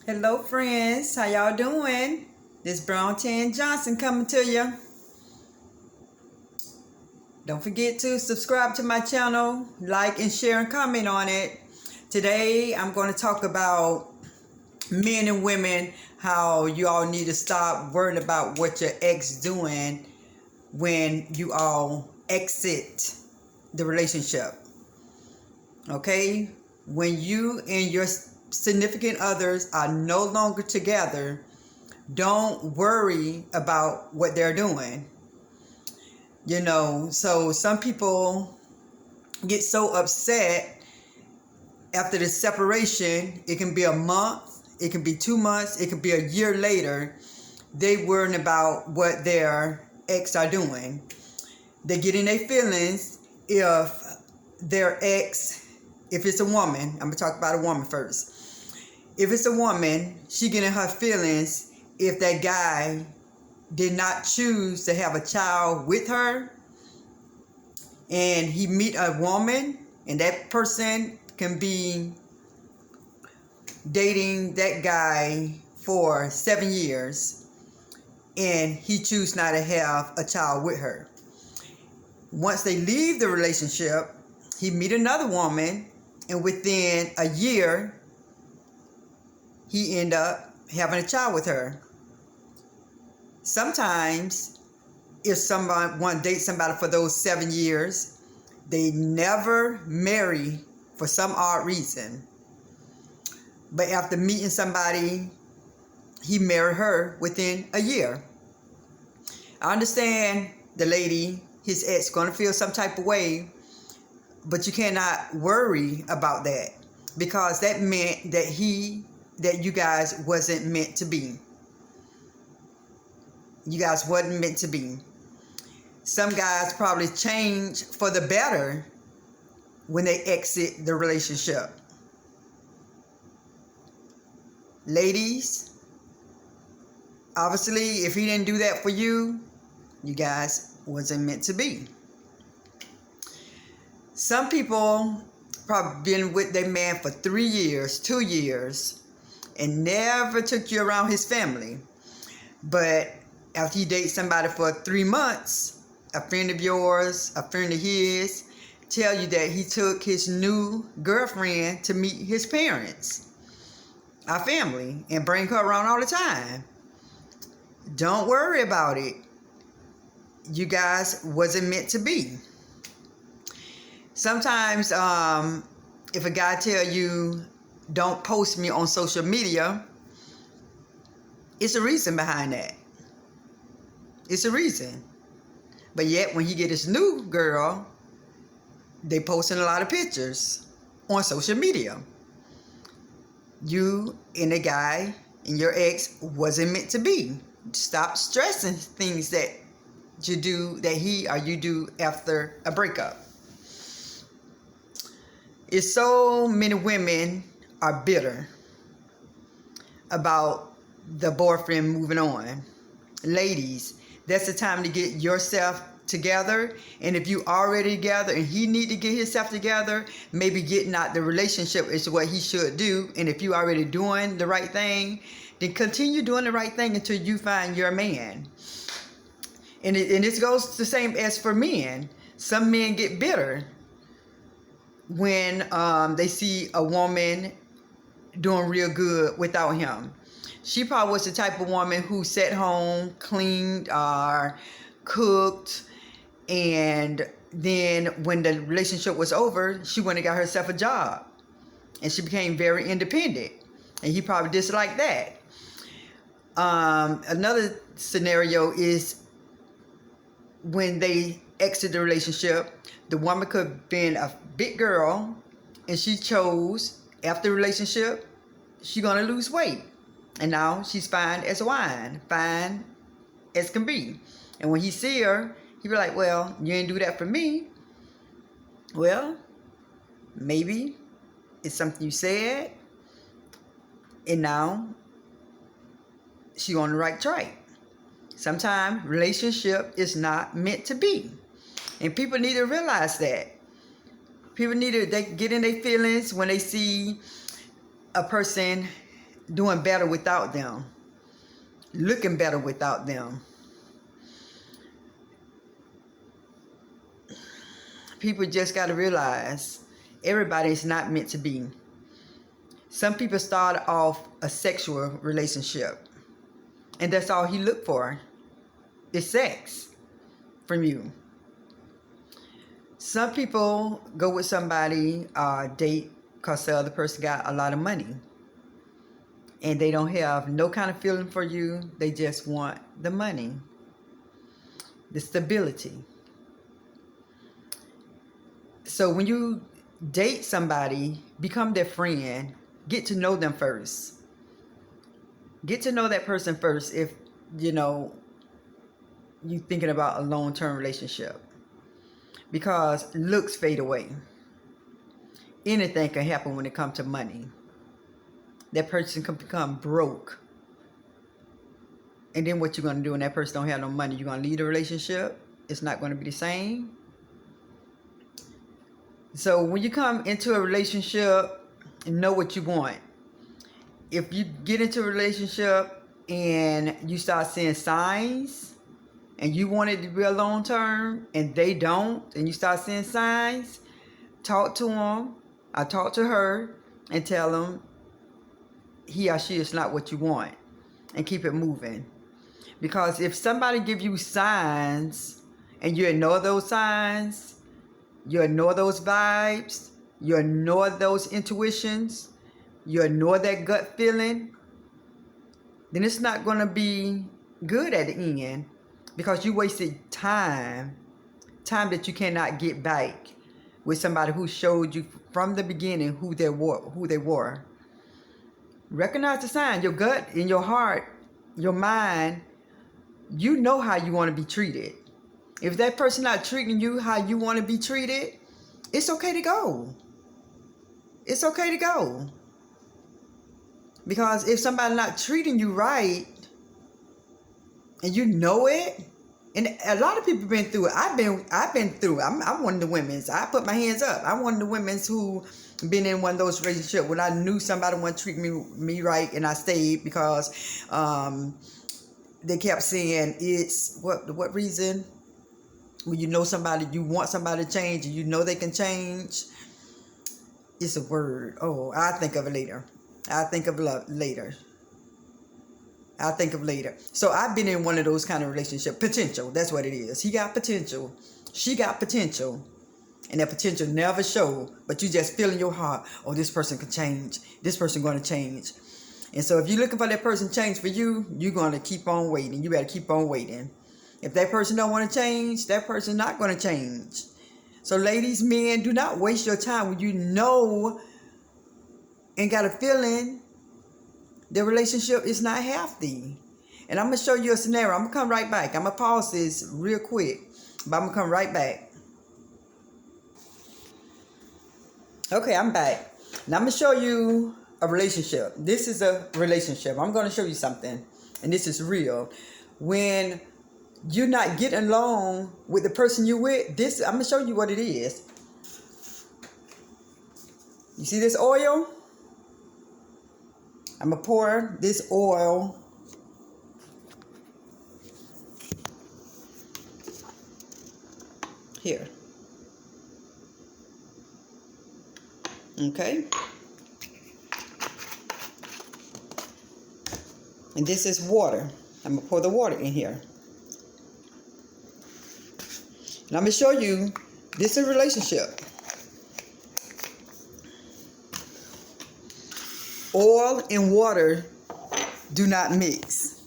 Hello friends, how y'all doing? This Brown Tan Johnson coming to you. Don't forget to subscribe to my channel, like and share and comment on it. Today I'm going to talk about men and women, how you all need to stop worrying about what your ex doing when you all exit the relationship. Okay? When you and your significant others are no longer together, don't worry about what they're doing. So some people get so upset after the separation. It can be a month, it can be 2 months, it can be a year later. They worrying about what their ex are doing. They get in their feelings if their ex, if it's a woman, I'm gonna talk about a woman first. If it's a woman, she getting her feelings if that guy did not choose to have a child with her, and he meet a woman, and that person can be dating that guy for 7 years, and he choose not to have a child with her. Once they leave the relationship, he meet another woman, and within a year, he end up having a child with her. Sometimes, if someone want to date somebody for those 7 years, they never marry for some odd reason. But after meeting somebody, he married her within a year. I understand the lady, his ex, going to feel some type of way, but you cannot worry about that, because that meant that you guys wasn't meant to be. You guys wasn't meant to be. Some guys probably change for the better when they exit the relationship. Ladies, obviously, if he didn't do that for you, you guys wasn't meant to be. Some people probably been with their man for 3 years, 2 years, and never took you around his family. But after you date somebody for 3 months, a friend of yours, a friend of his, tell you that he took his new girlfriend to meet his parents, our family, and bring her around all the time. Don't worry about it. You guys wasn't meant to be. Sometimes, if a guy tell you, don't post me on social media, it's a reason behind that. It's a reason. But yet, when he get his new girl, they posting a lot of pictures on social media. You and the guy and your ex wasn't meant to be. Stop stressing things that you do, that he or you do after a breakup. It's so many women are bitter about the boyfriend moving on. Ladies, that's the time to get yourself together. And if you already together and he need to get himself together, maybe getting out the relationship is what he should do. And if you already doing the right thing, then continue doing the right thing until you find your man. And this goes the same as for men. Some men get bitter when they see a woman doing real good without him. She probably was the type of woman who sat home, cleaned, or cooked, and then when the relationship was over, she went and got herself a job, and she became very independent, and he probably disliked that. Another scenario is when they exit the relationship, the woman could have been a big girl, and she chose, after the relationship, she's going to lose weight. And now she's fine as wine, fine as can be. And when he see her, he be like, well, you ain't do that for me. Well, maybe it's something you said, and now she on the right track. Sometimes relationship is not meant to be. And people need to realize that. People need to get in their feelings when they see a person doing better without them, looking better without them. People just got to realize everybody is not meant to be. Some people start off a sexual relationship, and that's all he looked for is sex from you. Some people go with somebody, date, because the other person got a lot of money. And they don't have no kind of feeling for you. They just want the money, the stability. So when you date somebody, become their friend, get to know them first. Get to know that person first if, you thinking about a long-term relationship. Because looks fade away. Anything can happen when it comes to money. That person can become broke. And then what you're going to do when that person don't have no money? You're going to leave the relationship. It's not going to be the same. So when you come into a relationship, know what you want. If you get into a relationship and you start seeing signs and you want it to be a long term and they don't, and you start seeing signs, talk to them. I talk to her and tell them he or she is not what you want, and keep it moving. Because if somebody give you signs and you ignore those signs, you ignore those vibes, you ignore those intuitions, you ignore that gut feeling, then it's not going to be good at the end, because you wasted time that you cannot get back with somebody who showed you from the beginning who they were. Recognize the sign. Your gut and your heart, your mind, you know how you want to be treated. If that person not treating you how you want to be treated, it's okay to go. It's okay to go. Because if somebody not treating you right, and you know it, and a lot of people been through it. I've been through it. I'm one of the women's. I put my hands up. I'm one of the women's who been in one of those relationships when I knew somebody wasn't treating me right, and I stayed because they kept saying it's what reason? When you know somebody, you want somebody to change, and you know they can change. It's a word. Oh, I'll think of it later. I'll think of later. So I've been in one of those kind of relationship. Potential. That's what it is. He got potential. She got potential. And that potential never showed. But you just feel in your heart, oh, this person can change. This person going to change. And so if you're looking for that person to change for you, you're going to keep on waiting. You better keep on waiting. If that person don't want to change, that person's not going to change. So ladies, men, do not waste your time when you know and got a feeling the relationship is not healthy. And I'm going to show you a scenario. I'm going to come right back. I'm going to pause this real quick, but I'm going to come right back. Okay, I'm back. Now I'm going to show you a relationship. This is a relationship. I'm going to show you something, and this is real. When you're not getting along with the person you're with, this, I'm going to show you what it is. You see this oil? I'm going to pour this oil here. Okay? And this is water. I'm going to pour the water in here. And I'm going to show you, this is a relationship. Oil and water do not mix.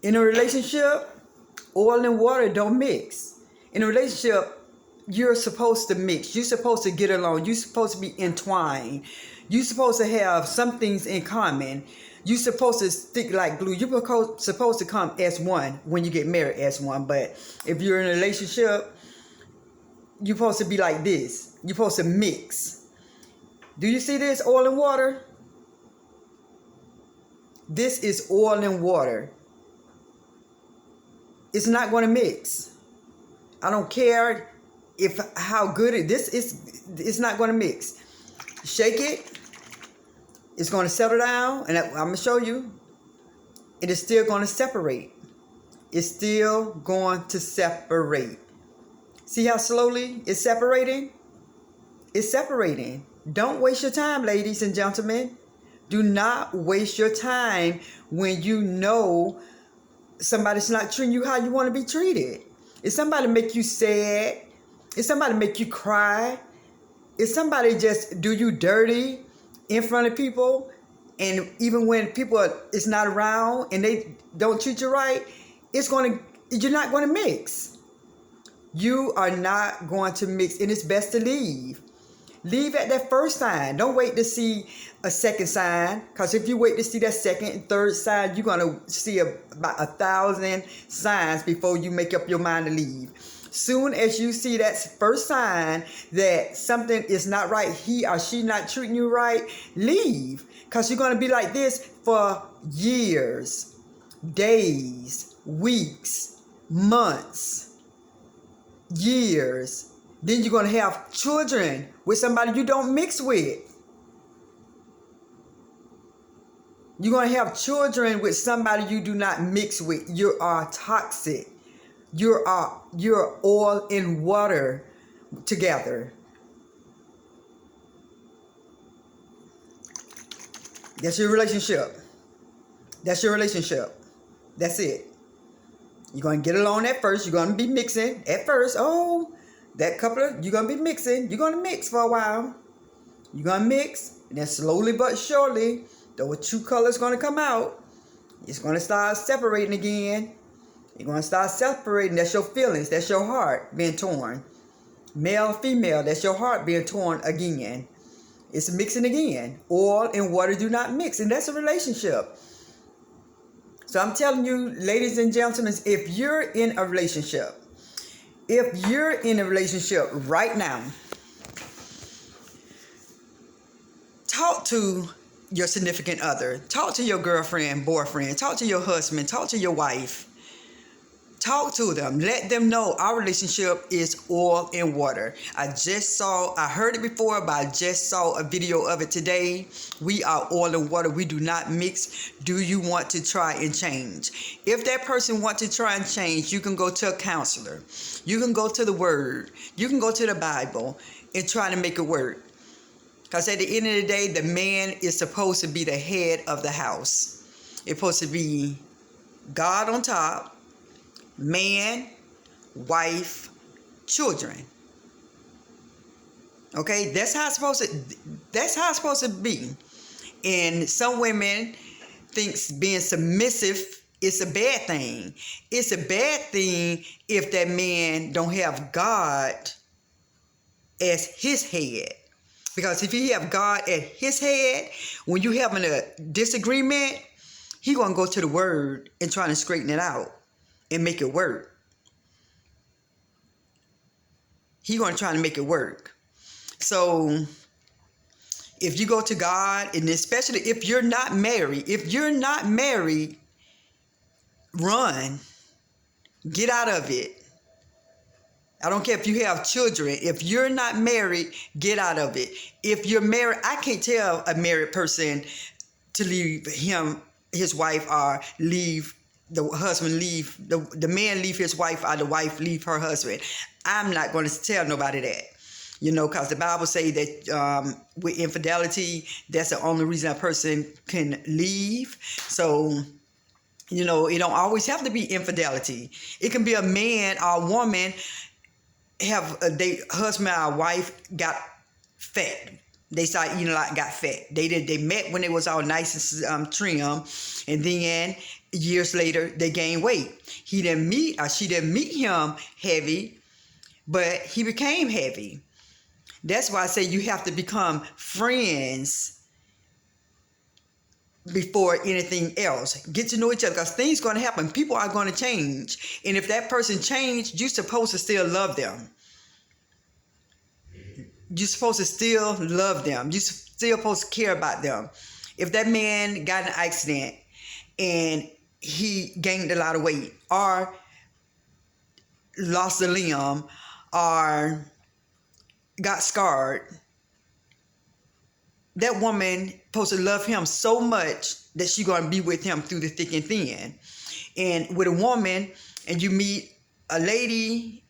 In a relationship, oil and water don't mix. In a relationship, you're supposed to mix. You're supposed to get along. You're supposed to be entwined. You're supposed to have some things in common. You're supposed to stick like glue. You're supposed to come as one when you get married as one. But if you're in a relationship, you're supposed to be like this. You're supposed to mix. Do you see this oil and water? This is oil and water. It's not going to mix. I don't care how good this is. It's not going to mix. Shake it It's going to settle down, and I'm going to show you. It is still going to separate. It's still going to separate. See how slowly it's separating? It's separating. Don't waste your time, ladies and gentlemen. Do not waste your time when you know somebody's not treating you how you want to be treated. If somebody make you sad, if somebody make you cry, if somebody just do you dirty in front of people, and even when people is not around and they don't treat you right, you're not going to mix. You are not going to mix, and it's best to leave. Leave at that first sign. Don't wait to see a second sign, because if you wait to see that second and third sign, you're going to see about 1,000 signs before you make up your mind to leave. Soon as you see that first sign that something is not right, he or she not treating you right, leave, because you're going to be like this for years, days, weeks, months, years. Then you're going to have children with somebody you don't mix with. You're going to have children with somebody you do not mix with. You are toxic. You're oil and water together. That's your relationship. That's your relationship. That's it. You're going to get along at first. You're going to be mixing at first. Oh, that couple of, you're going to be mixing. You're going to mix for a while. You're going to mix. And then slowly but surely, those two colors going to come out. It's going to start separating again. You're going to start separating. That's your feelings. That's your heart being torn. Male, female, that's your heart being torn again. It's mixing again. Oil and water do not mix. And that's a relationship. So I'm telling you, ladies and gentlemen, if you're in a relationship right now, talk to your significant other. Talk to your girlfriend, boyfriend. Talk to your husband. Talk to your wife. Talk to them. Let them know our relationship is oil and water. I heard it before, but I just saw a video of it today. We are oil and water. We do not mix. Do you want to try and change? If that person wants to try and change, you can go to a counselor. You can go to the Word. You can go to the Bible and try to make it work. Because at the end of the day, the man is supposed to be the head of the house. It's supposed to be God on top, man, wife, children. Okay, that's how it's supposed to be. And some women thinks being submissive is a bad thing. It's a bad thing if that man don't have God as his head. Because if you have God at his head, when you having a disagreement, he gonna go to the Word and try to straighten it out and make it work. He gonna try to make it work. So if you go to God, and especially if you're not married, run. Get out of it. I don't care if you have children. If you're not married, get out of it. If you're married, I can't tell a married person to leave his wife, or leave the husband, the man leave his wife, or the wife leave her husband. I'm not going to tell nobody that. Because the Bible say that with infidelity, that's the only reason a person can leave. So, it don't always have to be infidelity. It can be a man or a woman husband or wife got fat. They started eating a lot, got fat. They met when they was all nice and trim, and then years later they gained weight. She didn't meet him heavy, but he became heavy. That's why I say you have to become friends before anything else. Get to know each other, because things going to happen. People are going to change. And if that person changed, you're supposed to still love them. You're supposed to still love them. You're still supposed to care about them. If that man got in an accident and he gained a lot of weight, or lost a limb, or got scarred, that woman supposed to love him so much that she gonna be with him through the thick and thin. And with a woman, and you meet a lady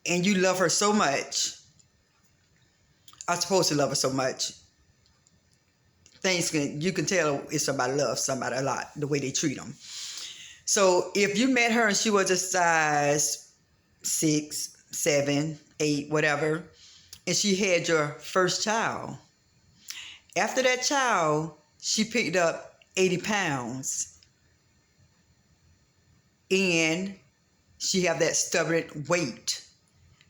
and you love her so much, I'm supposed to love her so much, you can tell if somebody loves somebody a lot, the way they treat them. So if you met her and she was a size 6, 7, 8, whatever, and she had your first child, after that child, she picked up 80 pounds, and she have that stubborn weight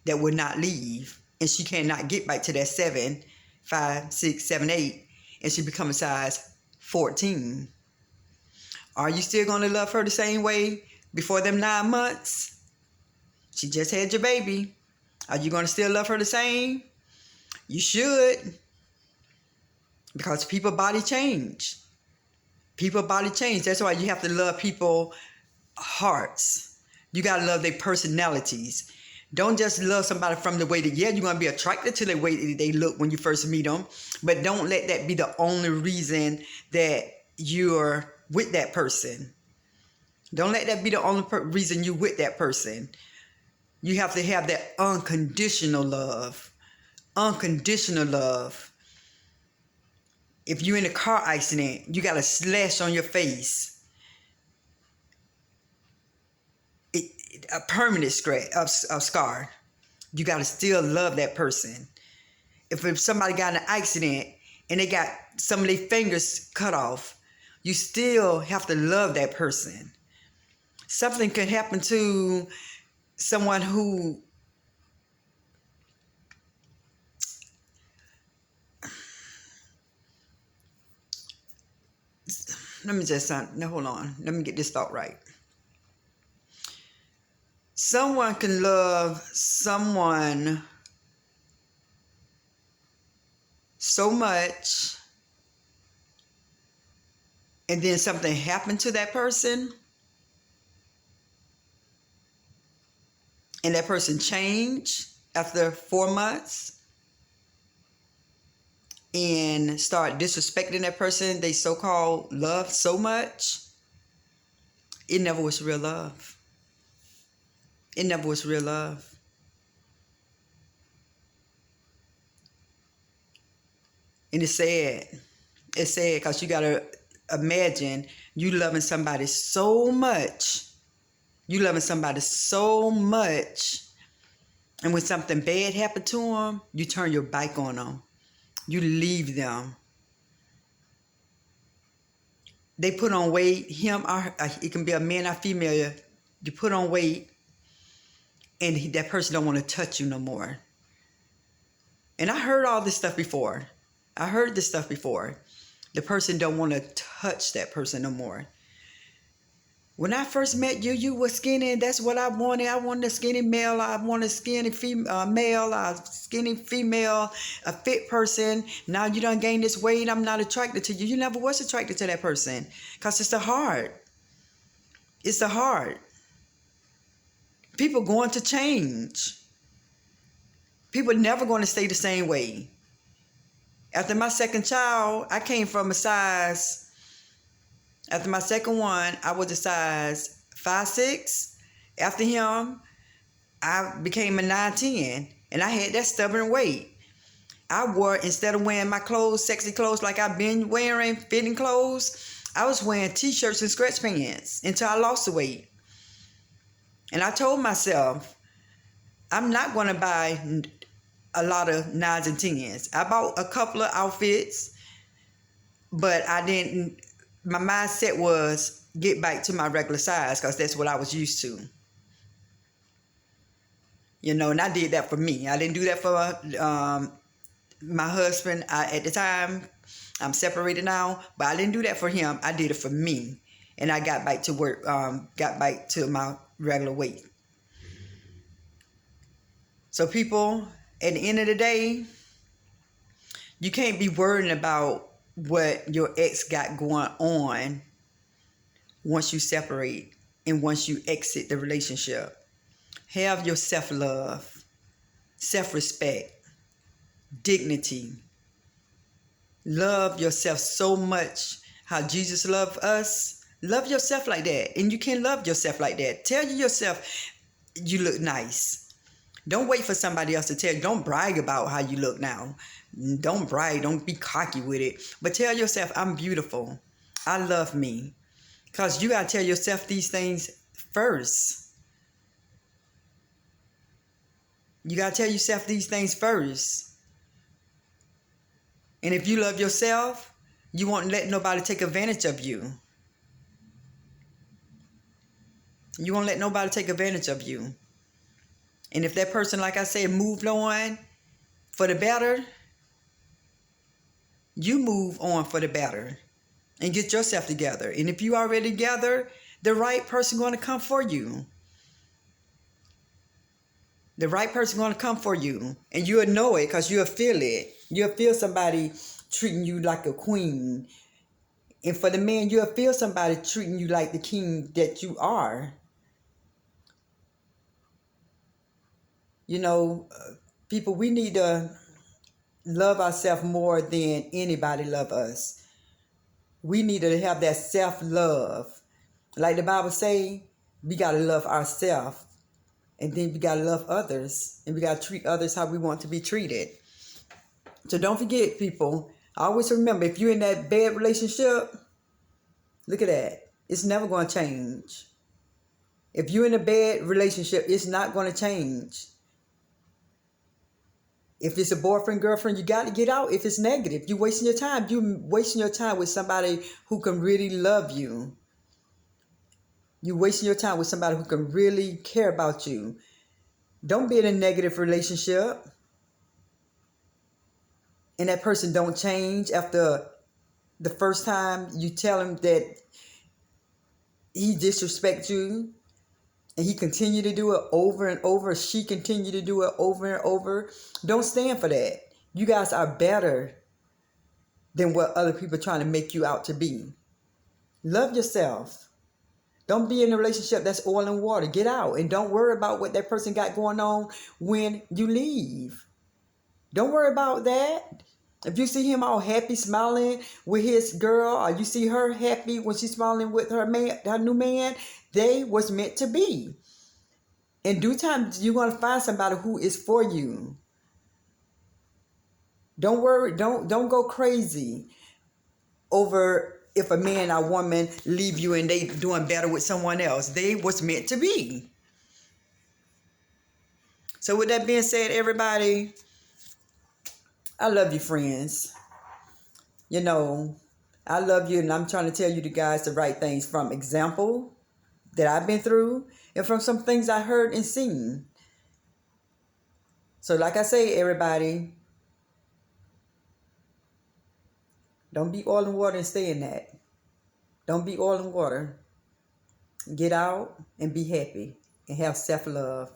that will not leave, and she cannot get back to that 7, 5, 6, 7, 8, and she become a size 14. Are you still going to love her the same way before them 9 months? She just had your baby. Are you going to still love her the same? You should. Because people body change. People body change. That's why you have to love people hearts. You got to love their personalities. Don't just love somebody from the way that, yeah, you're going to be attracted to the way that they look when you first meet them. But don't let that be the only reason that you're with that person. Don't let that be the only reason you're with that person. You have to have that unconditional love. Unconditional love. If you're in a car accident, you got a slash on your face. A permanent scratch, a scar. You got to still love that person. If somebody got in an accident and they got some of their fingers cut off, you still have to love that person. Something could happen to someone who hold on. Let me get this thought right. Someone can love someone so much, and then something happened to that person, and that person changed after 4 months and start disrespecting that person they so-called love so much. It never was real love. It never was real love. And it's sad. It's sad because you got to imagine you loving somebody so much. You loving somebody so much. And when something bad happened to them, you turn your back on them. You leave them. They put on weight. Him or it can be a man or female. You put on weight. And that person don't want to touch you no more. And I heard all this stuff before. I heard this stuff before. The person don't want to touch that person no more. When I first met you, you were skinny, and that's what I wanted. I wanted a skinny male. I wanted a skinny male, a skinny female, a fit person. Now you done gained this weight. I'm not attracted to you. You never was attracted to that person because it's the heart. It's the heart. People going to change. People never going to stay the same way. After my second child, I came from a size, after my second one, I was a size 5'6". After him, I became a 9'10", and I had that stubborn weight. I wore, instead of wearing my clothes, sexy clothes like I've been wearing, fitting clothes, I was wearing t-shirts and stretch pants until I lost the weight. And I told myself, I'm not going to buy a lot of 9s and 10s. I bought a couple of outfits, but I didn't, my mindset was get back to my regular size because that's what I was used to. You know, and I did that for me. I didn't do that for my husband. At the time, I'm separated now, but I didn't do that for him. I did it for me. And I got back to work, got back to my regular weight. So people, at the end of the day, you can't be worrying about what your ex got going on once you separate and once you exit the relationship. Have your self-love, self-respect, dignity. love yourself so much how Jesus loved us. Love yourself like that. And you can love yourself like that. Tell yourself you look nice. Don't wait for somebody else to tell you. Don't brag about how you look now. Don't brag. Don't be cocky with it. But tell yourself, I'm beautiful. I love me. Because you got to tell yourself these things first. You got to tell yourself these things first. And if you love yourself, you won't let nobody take advantage of you. You won't let nobody take advantage of you. And if that person, like I said, moved on for the better, you move on for the better and get yourself together. And if you already together, the right person going to come for you. The right person going to come for you. And you'll know it because you'll feel it. You'll feel somebody treating you like a queen. And for the man, you'll feel somebody treating you like the king that you are. You know, people, we need to love ourselves more than anybody love us. We need to have that self-love. Like the Bible say, we got to love ourselves. And then we got to love others. And we got to treat others how we want to be treated. So don't forget, people. Always remember, if you're in that bad relationship, look at that. It's never going to change. If you're in a bad relationship, it's not going to change. If it's a boyfriend, girlfriend, you got to get out. If it's negative, you're wasting your time. You're wasting your time with somebody who can really love you. You're wasting your time with somebody who can really care about you. Don't be in a negative relationship. And that person don't change after the first time you tell him that he disrespects you. And he continue to do it over and over. She continue to do it over and over. Don't stand for that. You guys are better than what other people are trying to make you out to be. Love yourself. Don't be in a relationship that's oil and water. Get out and don't worry about what that person got going on when you leave. Don't worry about that. If you see him all happy, smiling with his girl, or you see her happy when she's smiling with her man, her new man, they was meant to be. In due time, you're going to find somebody who is for you. Don't worry. Don't go crazy over if a man or woman leave you and they doing better with someone else. They was meant to be. So with that being said, everybody, I love you, friends. You know, I love you, and I'm trying to tell you guys the right things from example that I've been through and from some things I heard and seen. So like I say, everybody, don't be oil and water and stay in that. Don't be oil and water. Get out and be happy and have self-love.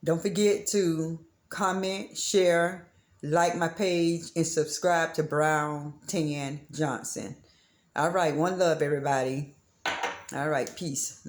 Don't forget to comment, share, like my page, and subscribe to Brown Tan Johnson. All right, one love, everybody. All right, peace.